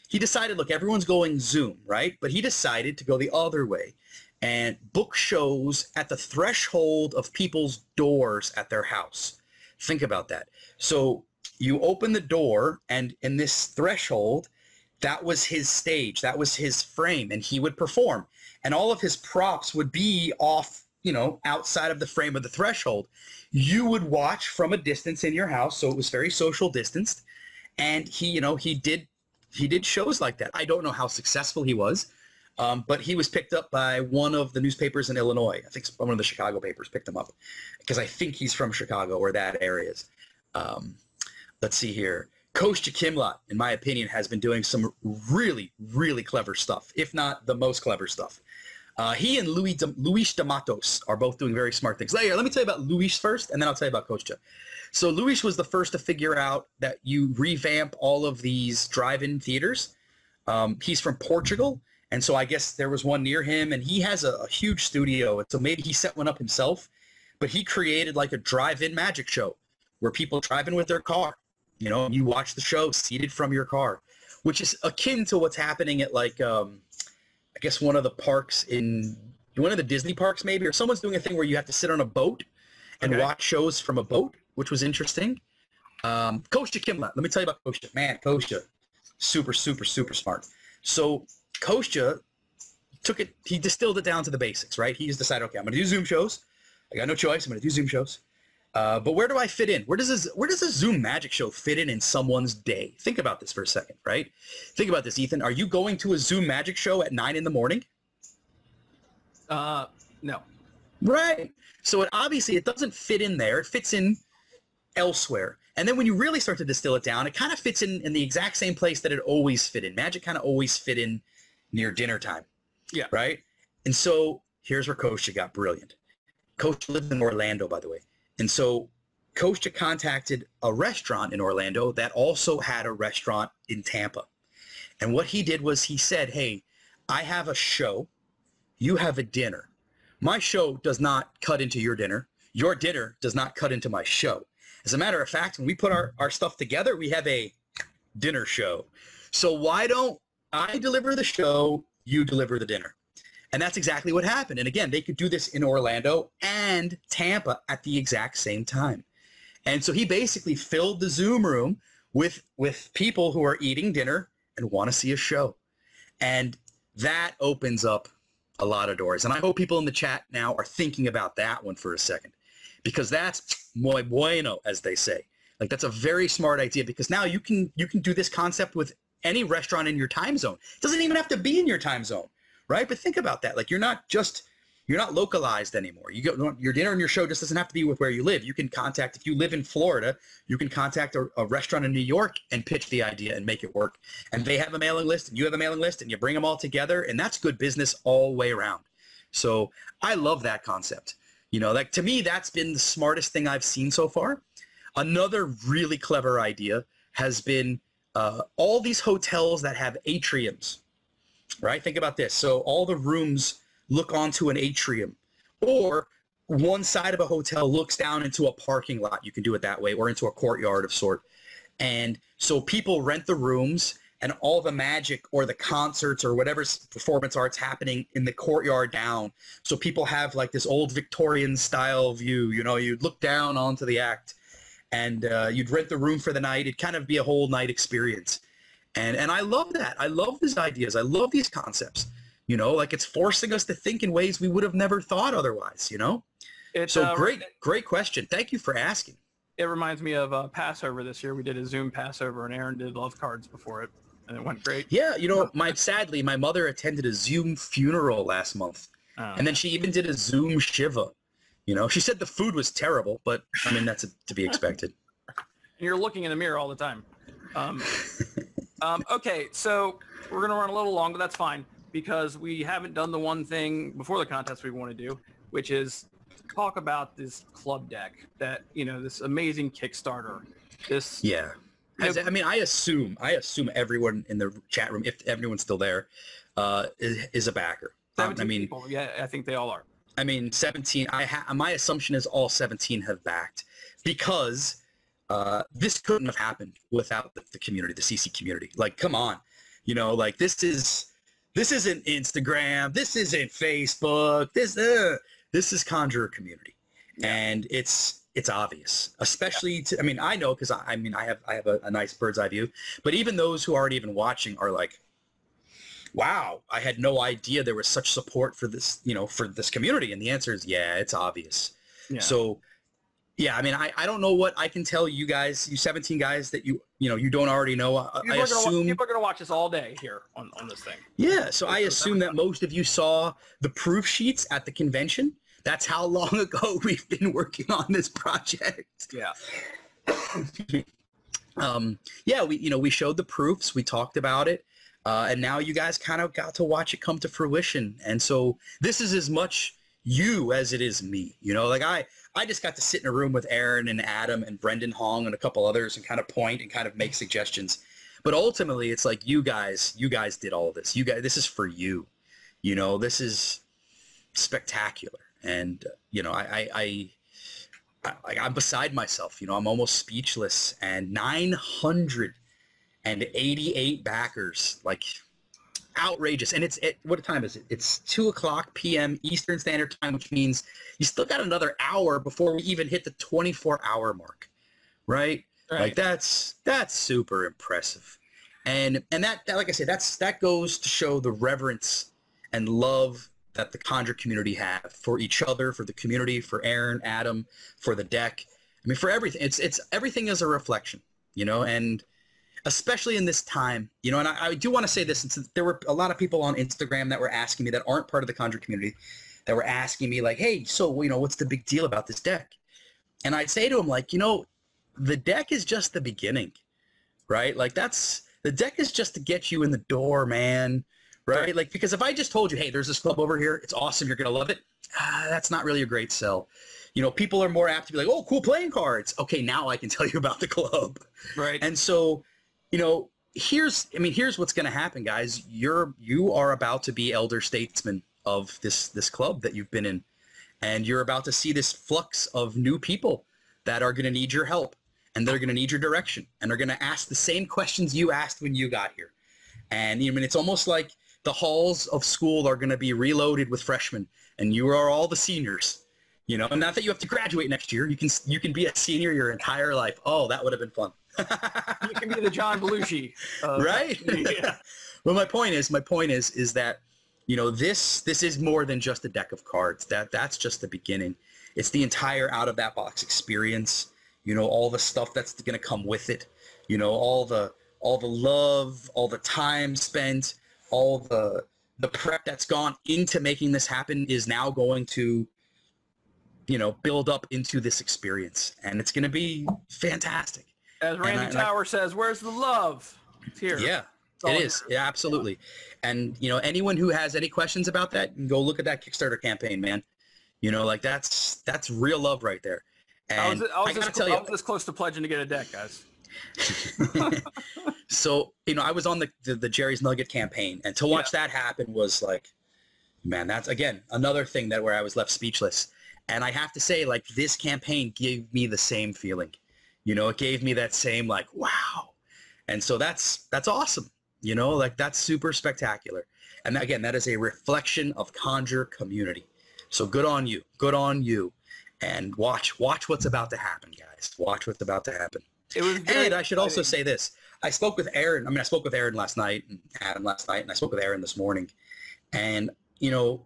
He decided, look, everyone's going Zoom, right? But he decided to go the other way and book shows at the threshold of people's doors at their house. Think about that. So you open the door, and in this threshold, that was his stage. That was his frame, and he would perform. And all of his props would be off, outside of the frame of the threshold. You would watch from a distance in your house, so it was very social distanced. And he did shows like that. I don't know how successful he was, but he was picked up by one of the newspapers in Illinois. I think one of the Chicago papers picked him up because I think he's from Chicago or that areas. Let's see here. Kostya Kimlat, in my opinion, has been doing some really, really clever stuff, if not the most clever stuff. He and Luis D'Amatos are both doing very smart things. Let me tell you about Luis first, and then I'll tell you about Kostya. So Luis was the first to figure out that you revamp all of these drive-in theaters. He's from Portugal, and so I guess there was one near him, and he has a huge studio, and so maybe he set one up himself, but he created like a drive-in magic show where people drive in with their car. You watch the show seated from your car, which is akin to what's happening at I guess one of the parks in one of the Disney parks maybe, or someone's doing a thing where you have to sit on a boat and watch shows from a boat, which was interesting. Kostya Kimlat, let me tell you about Kostya. Man, Kostya, super, super, super smart. So Kostya he distilled it down to the basics, right? He just decided, okay, I'm going to do Zoom shows. I got no choice. I'm going to do Zoom shows. But where do I fit in? Where does a Zoom magic show fit in someone's day? Think about this for a second, right? Think about this, Ethan. Are you going to a Zoom magic show at 9 in the morning? No. Right. So obviously it doesn't fit in there. It fits in elsewhere. And then when you really start to distill it down, it kind of fits in the exact same place that it always fit in. Magic kind of always fit in near dinner time. Yeah. Right? And so here's where Kostya got brilliant. Kostya lives in Orlando, by the way. And so Kostya contacted a restaurant in Orlando that also had a restaurant in Tampa. And what he did was he said, hey, I have a show. You have a dinner. My show does not cut into your dinner. your dinner does not cut into my show. As a matter of fact, when we put our stuff together, we have a dinner show. So why don't I deliver the show, you deliver the dinner? And that's exactly what happened. And again, they could do this in Orlando and Tampa at the exact same time. And so he basically filled the Zoom room with people who are eating dinner and want to see a show. And that opens up a lot of doors. And I hope people in the chat now are thinking about that one for a second, because that's muy bueno, as they say. Like, that's a very smart idea, because now you can do this concept with any restaurant in your time zone. It doesn't even have to be in your time zone, right? But think about that. Like, you're not localized anymore. Your dinner and your show just doesn't have to be with where you live. You can contact, if you live in Florida, you can contact a restaurant in New York and pitch the idea and make it work. And they have a mailing list and you have a mailing list, and you bring them all together, and that's good business all the way around. So I love that concept. Like, to me, that's been the smartest thing I've seen so far. Another really clever idea has been all these hotels that have atriums, right? Think about this. So all the rooms look onto an atrium, or one side of a hotel looks down into a parking lot. You can do it that way, or into a courtyard of sort. And so people rent the rooms, and all the magic or the concerts or whatever performance art's happening in the courtyard down. So people have like this old Victorian style view. You'd look down onto the act, and you'd rent the room for the night. It'd kind of be a whole night experience. And I love that. I love these ideas. I love these concepts. Like, it's forcing us to think in ways we would have never thought otherwise, So great question. Thank you for asking. It reminds me of Passover this year. We did a Zoom Passover, and Aaron did love cards before it, and it went great. Yeah, sadly, my mother attended a Zoom funeral last month, and then she even did a Zoom Shiva. She said the food was terrible, but, I mean, that's to be expected. And you're looking in the mirror all the time. Okay, so we're going to run a little long, but that's fine, because we haven't done the one thing before the contest we want to do, which is talk about this club deck that, this amazing Kickstarter. Yeah. I assume everyone in the chat room, if everyone's still there, is a backer. 17 people. Yeah, I think they all are. 17. My assumption is all 17 have backed, because this couldn't have happened without the community, the CC community. Like, come on, like, this isn't Instagram. This isn't Facebook. This is Conjuror Community, and it's obvious. Especially I know, because I have a nice bird's eye view. But even those who aren't even watching are like, wow, I had no idea there was such support for this, for this community. And the answer is, yeah, it's obvious. Yeah. So, yeah, I don't know what I can tell you guys, you 17 guys, that you don't already know. I assume people are going to watch us all day here on this thing. Yeah, so I assume that most of you saw the proof sheets at the convention. That's how long ago we've been working on this project. Yeah. Yeah, we showed the proofs, we talked about it, and now you guys kind of got to watch it come to fruition. And so this is as much you as it is me. Like, I just got to sit in a room with Aaron and Adam and Brendan Hong and a couple others and kind of point and kind of make suggestions. But ultimately, it's like, you guys did all of this. This is for you. This is spectacular. And, I'm beside myself. I'm almost speechless. And 988 backers, like, outrageous. And what time is it? It's 2:00 p.m. Eastern Standard Time, which means you still got another hour before we even hit the 24-hour mark, right? Like, that's super impressive. And that, like I said, that goes to show the reverence and love that the Conjure community have for each other, for the community, for Aaron, Adam, for the deck. For everything. It's everything is a reflection, and especially in this time, and I do want to say this, since there were a lot of people on Instagram that were asking me, that aren't part of the Conjure community, that were asking me like, hey, so, what's the big deal about this deck? And I'd say to them, like, the deck is just the beginning, right? Like, the deck is just to get you in the door, man, right? Like, because if I just told you, hey, there's this club over here, it's awesome, you're going to love it, that's not really a great sell. People are more apt to be like, oh, cool playing cards. Okay, now I can tell you about the club. Right. And so, here's what's going to happen, guys. You are about to be elder statesmen of this club that you've been in. And you're about to see this flux of new people that are going to need your help, and they're going to need your direction, and they're going to ask the same questions you asked when you got here. And I mean, it's almost like the halls of school are going to be reloaded with freshmen, and you are all the seniors. You know, and not that you have to graduate next year. You can be a senior your entire life. Oh, that would have been fun. You can be the John Belushi. Right? Yeah. Well, my point is that, you know, this is more than just a deck of cards. That's just the beginning. It's the entire out of that box experience. You know, all the stuff that's going to come with it. You know, all the love, all the time spent, all the prep that's gone into making this happen is now going to, you know, build up into this experience, and it's going to be fantastic. As Randy Tower says, where's the love? It's here. Yeah, it is. Yeah, absolutely. And, you know, anyone who has any questions about that, can go look at that Kickstarter campaign, man. You know, like that's real love right there. And I was this close to pledging to get a deck, guys. So, you know, I was on the Jerry's Nugget campaign, and to watch that happen was like, man, that's, again, another thing that where I was left speechless. And I have to say, like, this campaign gave me the same feeling. You know, it gave me that same, like, wow. And so that's awesome. You know, like, that's super spectacular. And again, that is a reflection of Conjure community. So good on you. Good on you. And watch what's about to happen, guys. Watch what's about to happen. And I should also say this. I spoke with Aaron. I spoke with Aaron last night, and Adam last night, and I spoke with Aaron this morning. And, you know,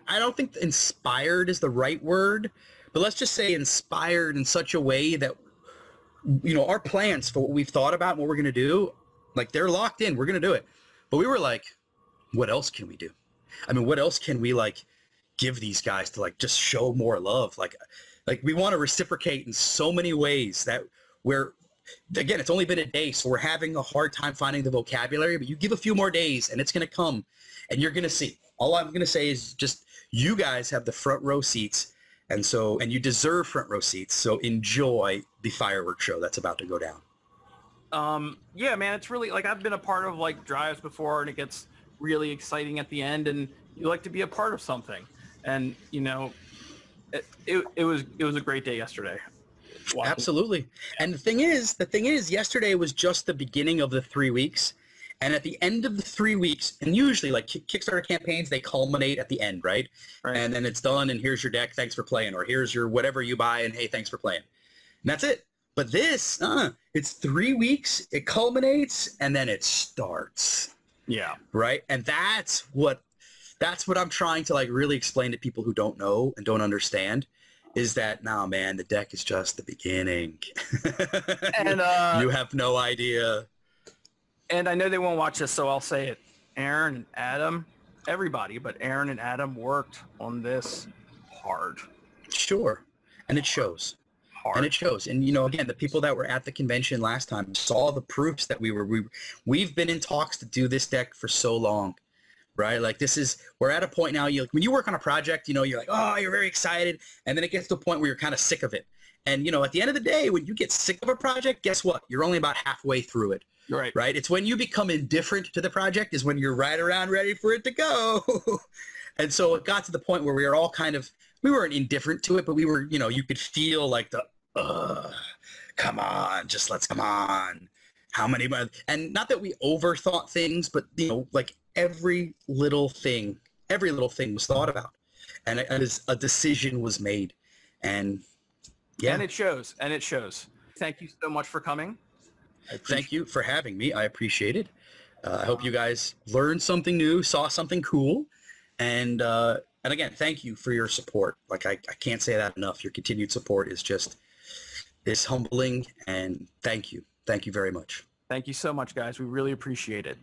I don't think inspired is the right word, but let's just say inspired in such a way that, you know, our plans for what we've thought about and what we're going to do, like, they're locked in. We're going to do it. But we were like, what else can we do? I mean, what else can we, like, give these guys to, like, just show more love? Like we want to reciprocate in so many ways that we're, again, it's only been a day, so we're having a hard time finding the vocabulary, but you give a few more days and it's going to come, and you're going to see. All I'm going to say is just, you guys have the front row seats, and you deserve front row seats, so enjoy the fireworks show that's about to go down. Yeah, man, it's really, like, I've been a part of, like, drives before, and it gets really exciting at the end, and you like to be a part of something. And, you know, it was a great day yesterday. Wow. Absolutely. And the thing is, yesterday was just the beginning of the 3 weeks. And at the end of the 3 weeks, and usually, like, Kickstarter campaigns, they culminate at the end, right? And then it's done, and here's your deck, thanks for playing, or here's your whatever you buy, and hey, thanks for playing. And that's it. But this, it's 3 weeks, it culminates, and then it starts. Yeah. Right? And that's what I'm trying to, like, really explain to people who don't know and don't understand, is that, nah, man, the deck is just the beginning. And you have no idea. And I know they won't watch this, so I'll say it. Aaron and Adam, everybody, but Aaron and Adam worked on this hard. Sure. And it shows. Hard. And it shows. And, you know, again, the people that were at the convention last time saw the proofs that we've been in talks to do this deck for so long, right? Like, we're at a point now, when you work on a project, you know, you're like, oh, you're very excited. And then it gets to a point where you're kind of sick of it. And, you know, at the end of the day, when you get sick of a project, guess what? You're only about halfway through it. Right. Right. It's when you become indifferent to the project is when you're right around ready for it to go. And so it got to the point where we weren't indifferent to it, but we were, you know, you could feel like come on, come on. How many, and not that we overthought things, but, you know, like, every little thing was thought about, and a decision was made. And yeah. And it shows. Thank you so much for coming. Thank you for having me. I appreciate it. I hope you guys learned something new, saw something cool. And again, thank you for your support. Like, I can't say that enough. Your continued support is humbling, and thank you. Thank you very much. Thank you so much, guys. We really appreciate it.